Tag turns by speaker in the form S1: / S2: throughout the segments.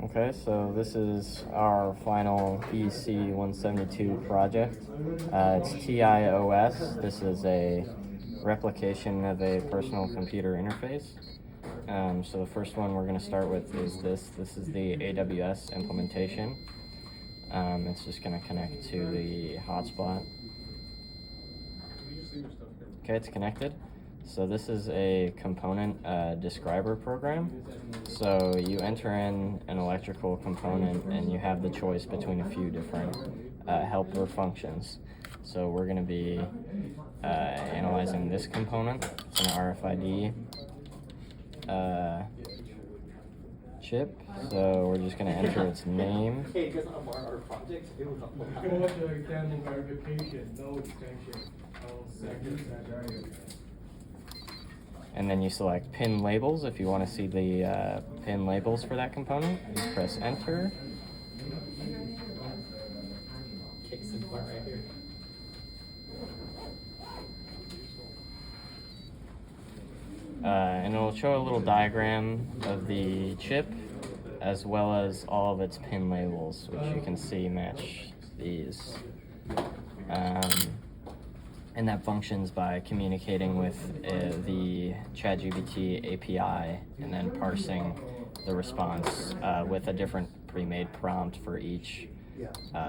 S1: Okay, so this is our final EC172 project. It's TIOS. This is a replication of a personal computer interface. So the first one we're going to start with is this. This is the AWS implementation. It's just going to connect to the hotspot. Okay, it's connected. So this is a component describer program. So you enter in an electrical component and you have the choice between a few different helper functions. So we're going to be analyzing this component. It's an RFID chip. So we're just going to enter its name. And then you select pin labels if you want to see the pin labels for that component. You press enter. And it'll show a little diagram of the chip as well as all of its pin labels, which you can see match these. And that functions by communicating with the ChatGPT API and then parsing the response with a different pre-made prompt for each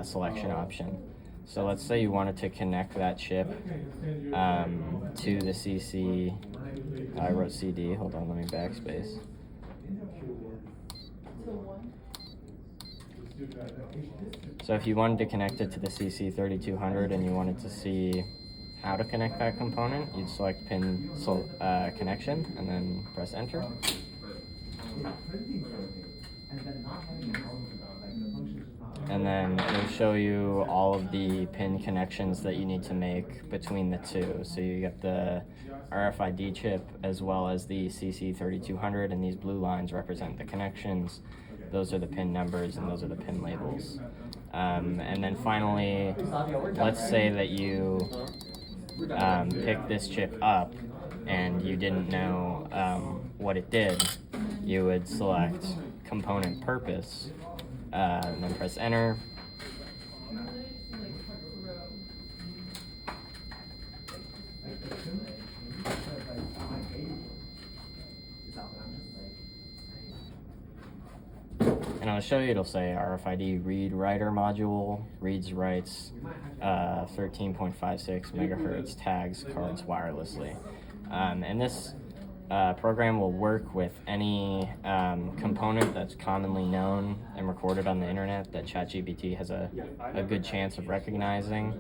S1: selection option. So let's say you wanted to connect that chip to the CC. I wrote CD. Hold on, let me backspace. So if you wanted to connect it to the CC3200 and you wanted to see how to connect that component, you'd select pin connection and then press enter. And then it'll show you all of the pin connections that you need to make between the two. So you get the RFID chip as well as the CC3200, and these blue lines represent the connections. Those are the pin numbers and those are the pin labels. And then finally, let's say that you pick this chip up and you didn't know what it did. You would select component purpose and then press enter. And I'll show you, it'll say RFID read writer module, reads, writes, 13.56 megahertz, tags cards wirelessly. And this program will work with any component that's commonly known and recorded on the internet that ChatGPT has a good chance of recognizing.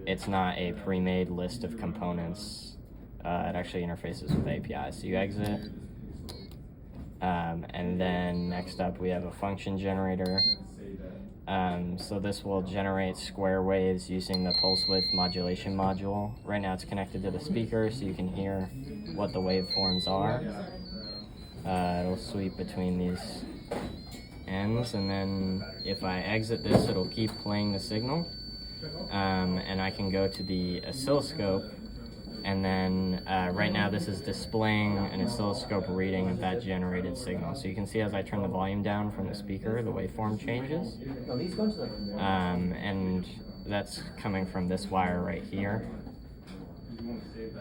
S1: It's not a pre-made list of components. It actually interfaces with APIs. So you exit. And then next up we have a function generator. So this will generate square waves using the pulse width modulation module. Right now it's connected to the speaker so you can hear what the waveforms are. It'll sweep between these ends, and then if I exit this it'll keep playing the signal. And I can go to the oscilloscope. And then right now this is displaying an oscilloscope reading of that generated signal. So you can see as I turn the volume down from the speaker, the waveform changes. And that's coming from this wire right here.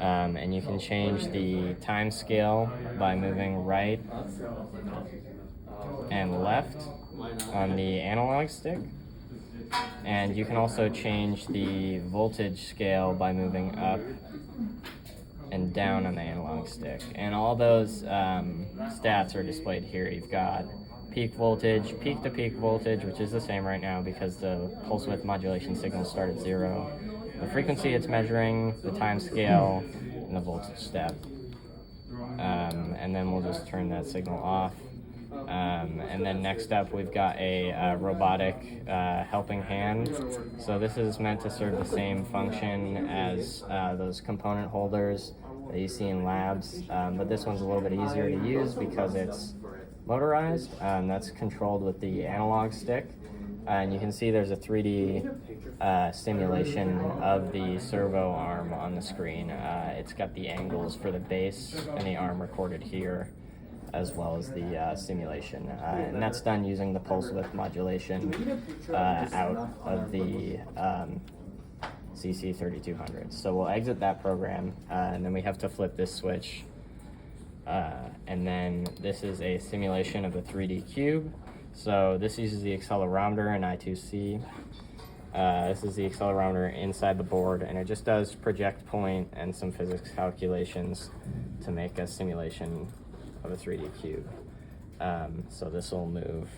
S1: And you can change the time scale by moving right and left on the analog stick. And you can also change the voltage scale by moving up and down on the analog stick. And all those stats are displayed here. You've got peak voltage, peak to peak voltage, which is the same right now because the pulse width modulation signals start at 0. The frequency it's measuring, the time scale, and the voltage step. And then we'll just turn that signal off. And then next up we've got a robotic helping hand. So this is meant to serve the same function as those component holders that you see in labs, but this one's a little bit easier to use because it's motorized. That's controlled with the analog stick. And you can see there's a 3D simulation of the servo arm on the screen. It's got the angles for the base and the arm recorded here. as well as the simulation. And that's done using the pulse width modulation out of the CC3200. So we'll exit that program, and then we have to flip this switch. And then this is a simulation of a 3D cube. So this uses the accelerometer in I2C. This is the accelerometer inside the board, and it just does project point and some physics calculations to make a simulation of a 3D cube. So this will move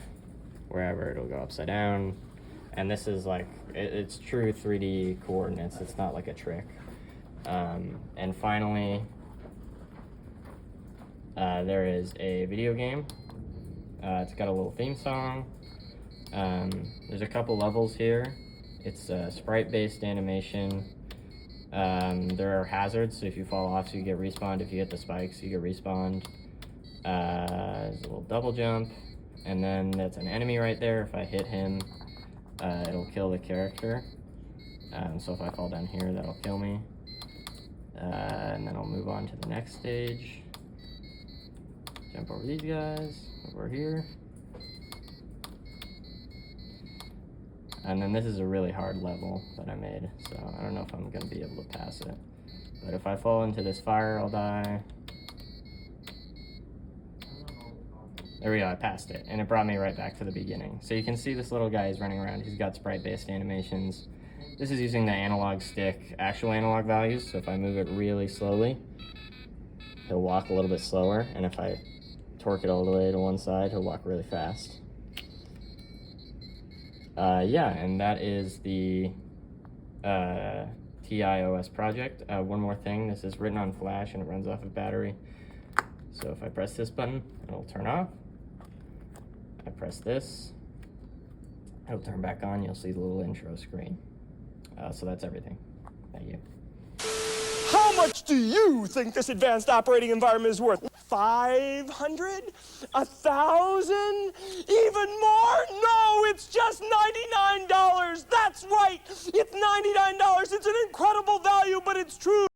S1: wherever, it'll go upside down. And this is like, it's true 3D coordinates, it's not like a trick. And finally, there is a video game. It's got a little theme song. There's a couple levels here. It's a sprite-based animation. There are hazards, so if you fall off, so you get respawned. If you hit the spikes, you get respawned. There's a little double jump, and then that's an enemy right there. If I hit him, it'll kill the character. So if I fall down here, that'll kill me. And then I'll move on to the next stage. Jump over these guys, over here. And then this is a really hard level that I made, so I don't know if I'm going to be able to pass it. But if I fall into this fire, I'll die. There we go, I passed it, and it brought me right back to the beginning. So you can see this little guy is running around. He's got sprite-based animations. This is using the analog stick, actual analog values, so if I move it really slowly, he'll walk a little bit slower, and if I torque it all the way to one side, he'll walk really fast. Yeah, and that is the TIOS project. One more thing, this is written on Flash and it runs off of battery. So if I press this button, it'll turn off. I press this, it'll turn back on. You'll see the little intro screen. So that's everything. Thank you.
S2: How much do you think this advanced operating environment is worth? 500? 1,000? Even more? No, it's just $99. That's right. It's $99. It's an incredible value, but it's true.